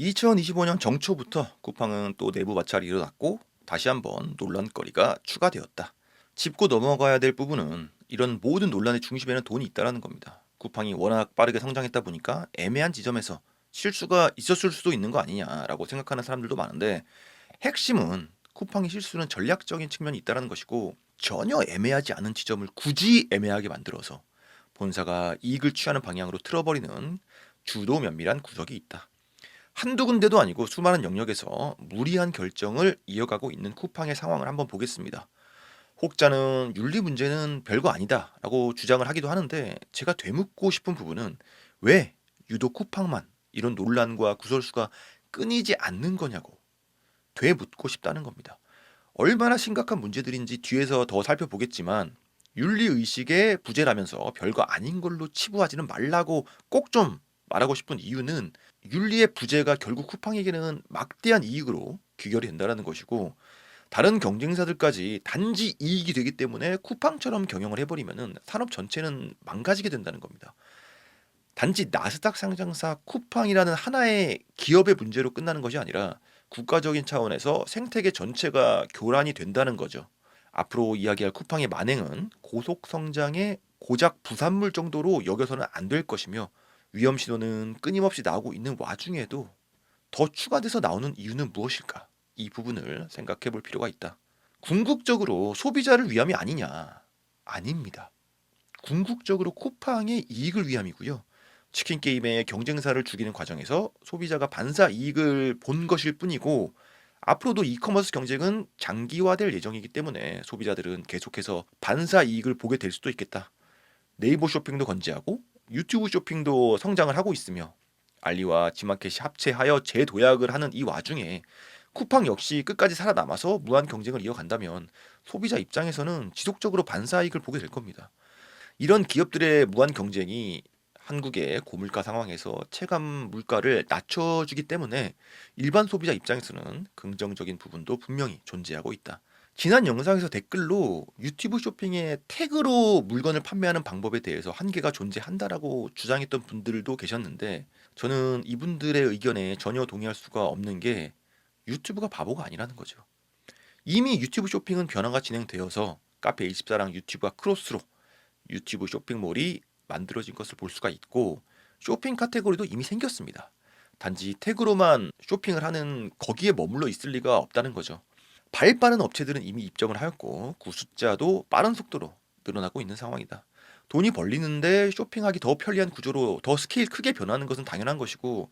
2025년 정초부터 쿠팡은 또 내부 마찰이 일어났고 다시 한번 논란거리가 추가되었다. 짚고 넘어가야 될 부분은 이런 모든 논란의 중심에는 돈이 있다는 겁니다. 쿠팡이 워낙 빠르게 성장했다 보니까 애매한 지점에서 실수가 있었을 수도 있는 거 아니냐라고 생각하는 사람들도 많은데, 핵심은 쿠팡의 실수는 전략적인 측면이 있다는 것이고, 전혀 애매하지 않은 지점을 굳이 애매하게 만들어서 본사가 이익을 취하는 방향으로 틀어버리는 주도 면밀한 구석이 있다. 한두 군데도 아니고 수많은 영역에서 무리한 결정을 이어가고 있는 쿠팡의 상황을 한번 보겠습니다. 혹자는 윤리 문제는 별거 아니다라고 주장을 하기도 하는데, 제가 되묻고 싶은 부분은 왜 유독 쿠팡만 이런 논란과 구설수가 끊이지 않는 거냐고 되묻고 싶다는 겁니다. 얼마나 심각한 문제들인지 뒤에서 더 살펴보겠지만, 윤리의식의 부재라면서 별거 아닌 걸로 치부하지는 말라고 꼭 좀 말하고 싶은 이유는, 윤리의 부재가 결국 쿠팡에게는 막대한 이익으로 귀결이 된다는 것이고, 다른 경쟁사들까지 단지 이익이 되기 때문에 쿠팡처럼 경영을 해버리면 산업 전체는 망가지게 된다는 겁니다. 단지 나스닥 상장사 쿠팡이라는 하나의 기업의 문제로 끝나는 것이 아니라 국가적인 차원에서 생태계 전체가 교란이 된다는 거죠. 앞으로 이야기할 쿠팡의 만행은 고속 성장의 고작 부산물 정도로 여겨서는 안 될 것이며, 위험 신호는 끊임없이 나오고 있는 와중에도 더 추가돼서 나오는 이유는 무엇일까? 이 부분을 생각해 볼 필요가 있다. 궁극적으로 소비자를 위함이 아니냐? 아닙니다. 궁극적으로 쿠팡의 이익을 위함이고요. 치킨 게임의 경쟁사를 죽이는 과정에서 소비자가 반사 이익을 본 것일 뿐이고, 앞으로도 이커머스 경쟁은 장기화될 예정이기 때문에 소비자들은 계속해서 반사 이익을 보게 될 수도 있겠다. 네이버 쇼핑도 건재하고 유튜브 쇼핑도 성장을 하고 있으며, 알리와 지마켓이 합체하여 재도약을 하는 이 와중에 쿠팡 역시 끝까지 살아남아서 무한 경쟁을 이어간다면 소비자 입장에서는 지속적으로 반사이익을 보게 될 겁니다. 이런 기업들의 무한 경쟁이 한국의 고물가 상황에서 체감 물가를 낮춰주기 때문에 일반 소비자 입장에서는 긍정적인 부분도 분명히 존재하고 있다. 지난 영상에서 댓글로 유튜브 쇼핑에 태그로 물건을 판매하는 방법에 대해서 한계가 존재한다라고 주장했던 분들도 계셨는데, 저는 이분들의 의견에 전혀 동의할 수가 없는 게, 유튜브가 바보가 아니라는 거죠. 이미 유튜브 쇼핑은 변화가 진행되어서 카페24랑 유튜브가 크로스로 유튜브 쇼핑몰이 만들어진 것을 볼 수가 있고, 쇼핑 카테고리도 이미 생겼습니다. 단지 태그로만 쇼핑을 하는 거기에 머물러 있을 리가 없다는 거죠. 발빠른 업체들은 이미 입점을 하였고 그 숫자도 빠른 속도로 늘어나고 있는 상황이다. 돈이 벌리는데 쇼핑하기 더 편리한 구조로 더 스케일 크게 변하는 것은 당연한 것이고,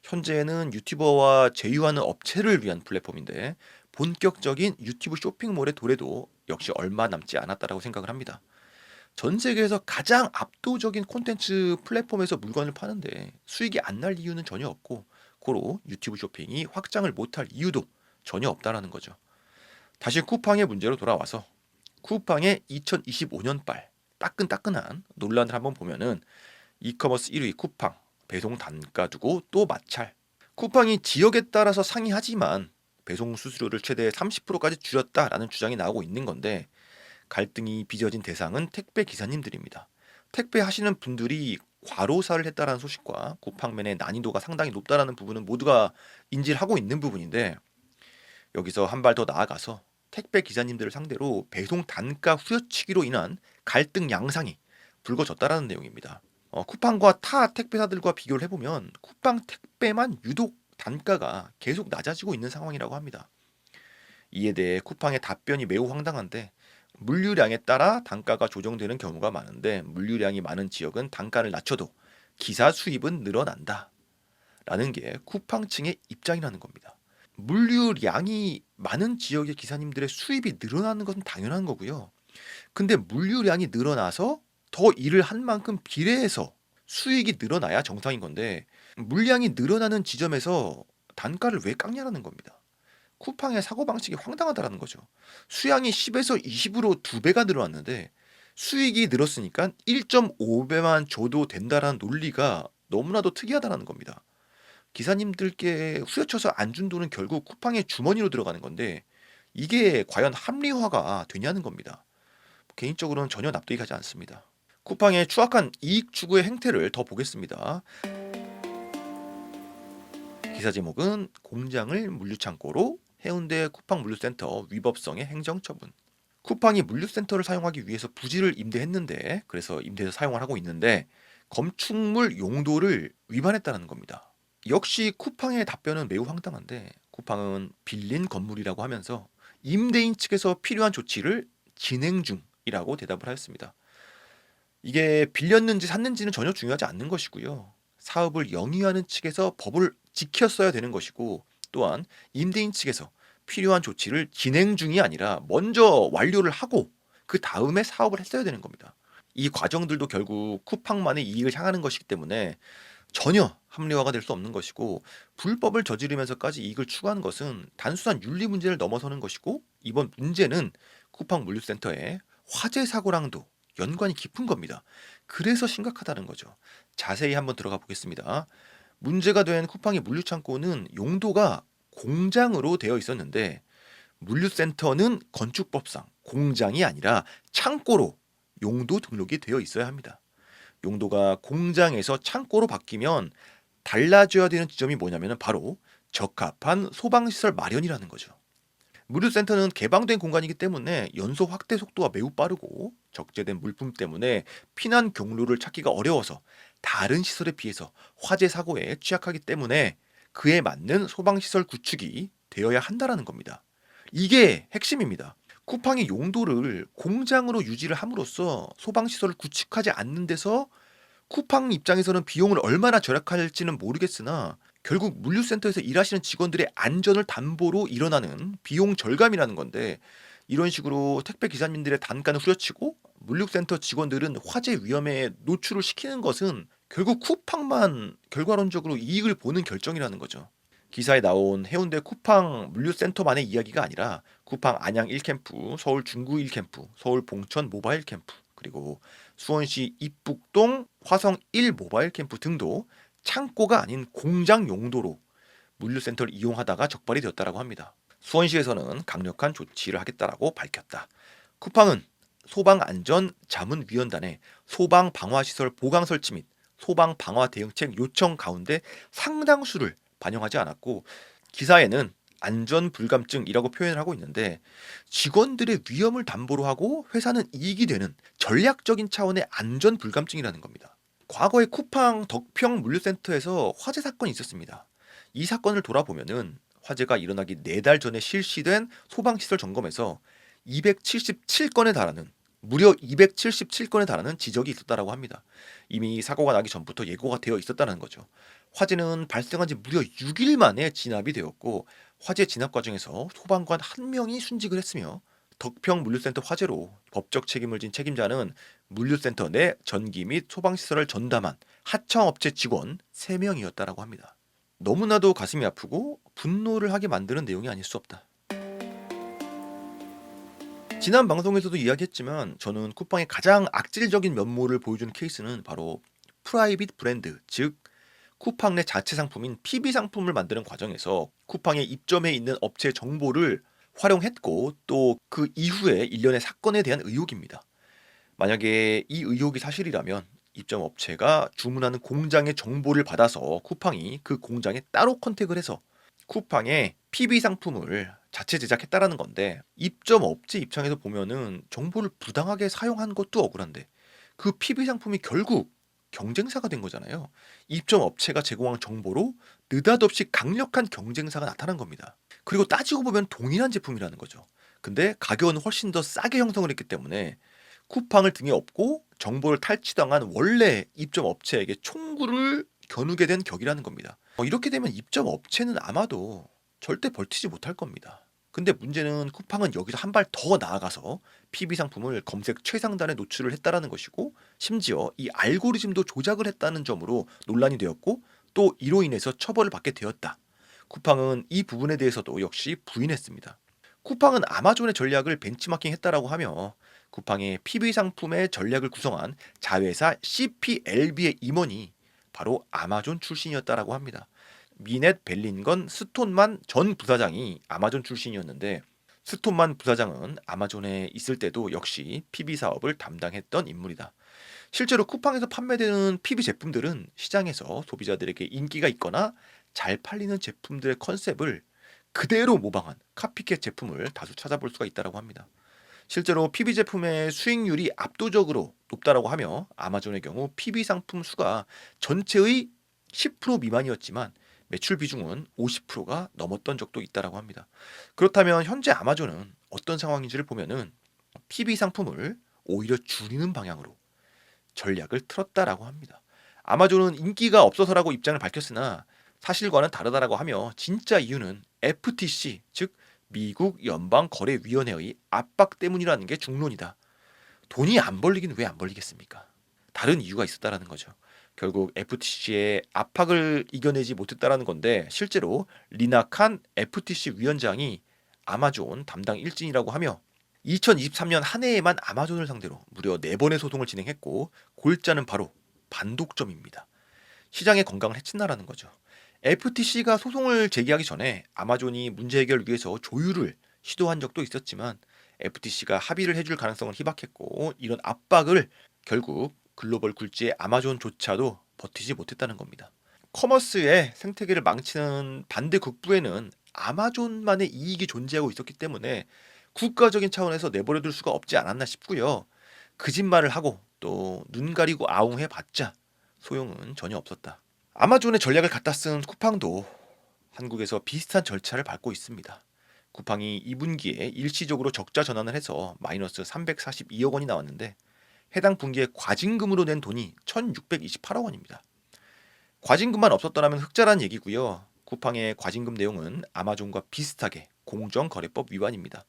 현재는 유튜버와 제휴하는 업체를 위한 플랫폼인데 본격적인 유튜브 쇼핑몰의 도래도 역시 얼마 남지 않았다라고 생각을 합니다. 전 세계에서 가장 압도적인 콘텐츠 플랫폼에서 물건을 파는데 수익이 안 날 이유는 전혀 없고, 고로 유튜브 쇼핑이 확장을 못할 이유도 전혀 없다라는 거죠. 다시 쿠팡의 문제로 돌아와서 쿠팡의 2025년발 따끈따끈한 논란을 한번 보면은, 이커머스 1위 쿠팡 배송 단가 두고 또 마찰. 쿠팡이 지역에 따라서 상이하지만 배송 수수료를 최대 30%까지 줄였다라는 주장이 나오고 있는 건데, 갈등이 빚어진 대상은 택배 기사님들입니다. 택배 하시는 분들이 과로사를 했다라는 소식과 쿠팡맨의 난이도가 상당히 높다라는 부분은 모두가 인지를 하고 있는 부분인데, 여기서 한 발 더 나아가서 택배 기사님들을 상대로 배송 단가 후려치기로 인한 갈등 양상이 불거졌다라는 내용입니다. 쿠팡과 타 택배사들과 비교를 해보면 쿠팡 택배만 유독 단가가 계속 낮아지고 있는 상황이라고 합니다. 이에 대해 쿠팡의 답변이 매우 황당한데, 물류량에 따라 단가가 조정되는 경우가 많은데 물류량이 많은 지역은 단가를 낮춰도 기사 수입은 늘어난다 라는 게 쿠팡 층의 입장이라는 겁니다. 물류량이 많은 지역의 기사님들의 수입이 늘어나는 것은 당연한 거고요. 근데 물류량이 늘어나서 더 일을 한 만큼 비례해서 수익이 늘어나야 정상인 건데, 물량이 늘어나는 지점에서 단가를 왜 깎냐라는 겁니다. 쿠팡의 사고방식이 황당하다라는 거죠. 수량이 10에서 20으로 2배가 늘어났는데 수익이 늘었으니까 1.5배만 줘도 된다라는 논리가 너무나도 특이하다는 겁니다. 기사님들께 후려쳐서 안 준 돈은 결국 쿠팡의 주머니로 들어가는 건데, 이게 과연 합리화가 되냐는 겁니다. 개인적으로는 전혀 납득이 가지 않습니다. 쿠팡의 추악한 이익 추구의 행태를 더 보겠습니다. 기사 제목은 공장을 물류창고로 해운대 쿠팡 물류센터 위법성의 행정처분. 쿠팡이 물류센터를 사용하기 위해서 부지를 임대했는데 그래서 임대해서 사용을 하고 있는데 건축물 용도를 위반했다는 겁니다. 역시 쿠팡의 답변은 매우 황당한데 쿠팡은 빌린 건물이라고 하면서 임대인 측에서 필요한 조치를 진행 중이라고 대답을 하였습니다. 이게 빌렸는지 샀는지는 전혀 중요하지 않는 것이고요. 사업을 영위하는 측에서 법을 지켰어야 되는 것이고 또한 임대인 측에서 필요한 조치를 진행 중이 아니라 먼저 완료를 하고 그 다음에 사업을 했어야 되는 겁니다. 이 과정들도 결국 쿠팡만의 이익을 향하는 것이기 때문에 전혀 합리화가 될 수 없는 것이고 불법을 저지르면서까지 이익을 추구하는 것은 단순한 윤리 문제를 넘어서는 것이고 이번 문제는 쿠팡 물류센터의 화재 사고랑도 연관이 깊은 겁니다. 그래서 심각하다는 거죠. 자세히 한번 들어가 보겠습니다. 문제가 된 쿠팡의 물류창고는 용도가 공장으로 되어 있었는데 물류센터는 건축법상 공장이 아니라 창고로 용도 등록이 되어 있어야 합니다. 용도가 공장에서 창고로 바뀌면 달라져야 되는 지점이 뭐냐면 바로 적합한 소방시설 마련이라는 거죠. 물류센터는 개방된 공간이기 때문에 연소 확대 속도가 매우 빠르고 적재된 물품 때문에 피난 경로를 찾기가 어려워서 다른 시설에 비해서 화재 사고에 취약하기 때문에 그에 맞는 소방시설 구축이 되어야 한다라는 겁니다. 이게 핵심입니다. 쿠팡이 용도를 공장으로 유지를 함으로써 소방시설을 구축하지 않는 데서 쿠팡 입장에서는 비용을 얼마나 절약할지는 모르겠으나 결국 물류센터에서 일하시는 직원들의 안전을 담보로 일어나는 비용 절감이라는 건데 이런 식으로 택배 기사님들의 단가는 후려치고 물류센터 직원들은 화재 위험에 노출을 시키는 것은 결국 쿠팡만 결과론적으로 이익을 보는 결정이라는 거죠. 기사에 나온 해운대 쿠팡 물류센터만의 이야기가 아니라 쿠팡 안양 1캠프, 서울 중구 1캠프, 서울 봉천 모바일 캠프, 그리고 수원시 입북동 화성 1 모바일 캠프 등도 창고가 아닌 공장 용도로 물류센터를 이용하다가 적발이 되었다고 합니다. 수원시에서는 강력한 조치를 하겠다라고 밝혔다. 쿠팡은 소방안전자문위원단에 소방방화시설 보강 설치 및 소방방화 대응책 요청 가운데 상당수를 반영하지 않았고 기사에는 안전불감증이라고 표현을 하고 있는데 직원들의 위험을 담보로 하고 회사는 이익이 되는 전략적인 차원의 안전불감증이라는 겁니다. 과거에 쿠팡 덕평 물류센터에서 화재 사건이 있었습니다. 이 사건을 돌아보면은 화재가 일어나기 4달 전에 실시된 소방시설 점검에서 277건에 달하는 무려 277건에 달하는 지적이 있었다라고 합니다. 이미 사고가 나기 전부터 예고가 되어 있었다는 거죠. 화재는 발생한 지 무려 6일 만에 진압이 되었고 화재 진압 과정에서 소방관 1명이 순직을 했으며 덕평 물류센터 화재로 법적 책임을 진 책임자는 물류센터 내 전기 및 소방시설을 전담한 하청업체 직원 3명이었다라고 합니다. 너무나도 가슴이 아프고 분노를 하게 만드는 내용이 아닐 수 없다. 지난 방송에서도 이야기했지만 저는 쿠팡의 가장 악질적인 면모를 보여주는 케이스는 바로 프라이빗 브랜드, 즉 쿠팡 내 자체 상품인 PB 상품을 만드는 과정에서 쿠팡에 입점해 있는 업체 정보를 활용했고 또 그 이후에 일련의 사건에 대한 의혹입니다. 만약에 이 의혹이 사실이라면 입점 업체가 주문하는 공장의 정보를 받아서 쿠팡이 그 공장에 따로 컨택을 해서 쿠팡의 PB 상품을 자체 제작했다라는 건데 입점 업체 입장에서 보면은 정보를 부당하게 사용한 것도 억울한데 그 PB 상품이 결국 경쟁사가 된 거잖아요. 입점 업체가 제공한 정보로 느닷없이 강력한 경쟁사가 나타난 겁니다. 그리고 따지고 보면 동일한 제품이라는 거죠. 근데 가격은 훨씬 더 싸게 형성을 했기 때문에 쿠팡을 등에 업고 정보를 탈취당한 원래 입점 업체에게 총구를 겨누게 된 격이라는 겁니다. 이렇게 되면 입점 업체는 아마도 절대 버티지 못할 겁니다. 근데 문제는 쿠팡은 여기서 한 발 더 나아가서 PB 상품을 검색 최상단에 노출을 했다라는 것이고 심지어 이 알고리즘도 조작을 했다는 점으로 논란이 되었고 또 이로 인해서 처벌을 받게 되었다. 쿠팡은 이 부분에 대해서도 역시 부인했습니다. 쿠팡은 아마존의 전략을 벤치마킹했다라고 하며 쿠팡의 PB 상품의 전략을 구성한 자회사 CPLB의 임원이 바로 아마존 출신이었다라고 합니다. 미넷 벨린건 스톤만 전 부사장이 아마존 출신이었는데 스톤만 부사장은 아마존에 있을 때도 역시 PB 사업을 담당했던 인물이다. 실제로 쿠팡에서 판매되는 PB 제품들은 시장에서 소비자들에게 인기가 있거나 잘 팔리는 제품들의 컨셉을 그대로 모방한 카피캣 제품을 다수 찾아볼 수가 있다고 합니다. 실제로 PB 제품의 수익률이 압도적으로 높다라고 하며 아마존의 경우 PB 상품 수가 전체의 10% 미만이었지만 매출 비중은 50%가 넘었던 적도 있다라고 합니다. 그렇다면 현재 아마존은 어떤 상황인지를 보면은 PB 상품을 오히려 줄이는 방향으로 전략을 틀었다라고 합니다. 아마존은 인기가 없어서라고 입장을 밝혔으나 사실과는 다르다라고 하며 진짜 이유는 FTC, 즉 미국 연방거래위원회의 압박 때문이라는 게 중론이다. 돈이 안 벌리긴 왜 안 벌리겠습니까? 다른 이유가 있었다라는 거죠. 결국 FTC의 압박을 이겨내지 못했다라는 건데 실제로 리나 칸 FTC 위원장이 아마존 담당 일진이라고 하며 2023년 한 해에만 아마존을 상대로 무려 4번의 소송을 진행했고 골자는 바로 반독점입니다. 시장의 건강을 해친다라는 거죠. FTC가 소송을 제기하기 전에 아마존이 문제 해결을 위해서 조율을 시도한 적도 있었지만 FTC가 합의를 해줄 가능성은 희박했고 이런 압박을 결국 글로벌 굴지의 아마존조차도 버티지 못했다는 겁니다. 커머스의 생태계를 망치는 반대 극부에는 아마존만의 이익이 존재하고 있었기 때문에 국가적인 차원에서 내버려둘 수가 없지 않았나 싶고요. 거짓말을 하고 또 눈 가리고 아웅해봤자 소용은 전혀 없었다. 아마존의 전략을 갖다 쓴 쿠팡도 한국에서 비슷한 절차를 밟고 있습니다. 쿠팡이 2분기에 일시적으로 적자 전환을 해서 마이너스 342억 원이 나왔는데 해당 분기에 과징금으로 낸 돈이 1628억 원입니다. 과징금만 없었더라면 흑자란 얘기고요. 쿠팡의 과징금 내용은 아마존과 비슷하게 공정거래법 위반입니다.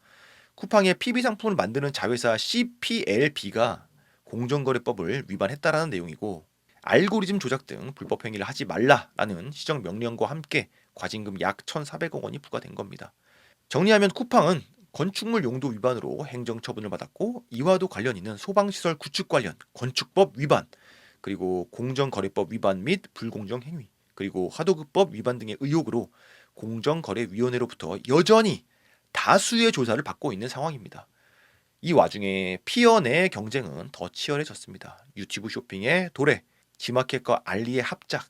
쿠팡의 PB 상품을 만드는 자회사 CPLB가 공정거래법을 위반했다라는 내용이고 알고리즘 조작 등 불법 행위를 하지 말라라는 시정 명령과 함께 과징금 약 1,400억 원이 부과된 겁니다. 정리하면 쿠팡은 건축물 용도 위반으로 행정처분을 받았고 이와도 관련 있는 소방시설 구축 관련 건축법 위반 그리고 공정거래법 위반 및 불공정 행위 그리고 화도급법 위반 등의 의혹으로 공정거래위원회로부터 여전히 다수의 조사를 받고 있는 상황입니다. 이 와중에 피어 내 경쟁은 더 치열해졌습니다. 유튜브 쇼핑의 도래, 지마켓과 알리의 합작,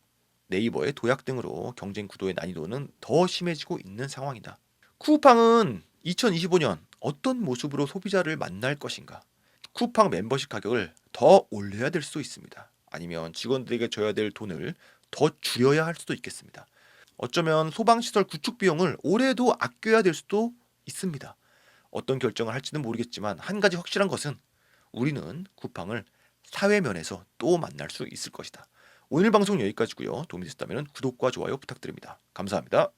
네이버의 도약 등으로 경쟁 구도의 난이도는 더 심해지고 있는 상황이다. 쿠팡은 2025년 어떤 모습으로 소비자를 만날 것인가? 쿠팡 멤버십 가격을 더 올려야 될 수도 있습니다. 아니면 직원들에게 줘야 될 돈을 더 줄여야 할 수도 있겠습니다. 어쩌면 소방시설 구축 비용을 올해도 아껴야 될 수도 있습니다. 어떤 결정을 할지는 모르겠지만 한 가지 확실한 것은 우리는 쿠팡을 사회면에서 또 만날 수 있을 것이다. 오늘 방송 여기까지고요. 도움이 됐다면 구독과 좋아요 부탁드립니다. 감사합니다.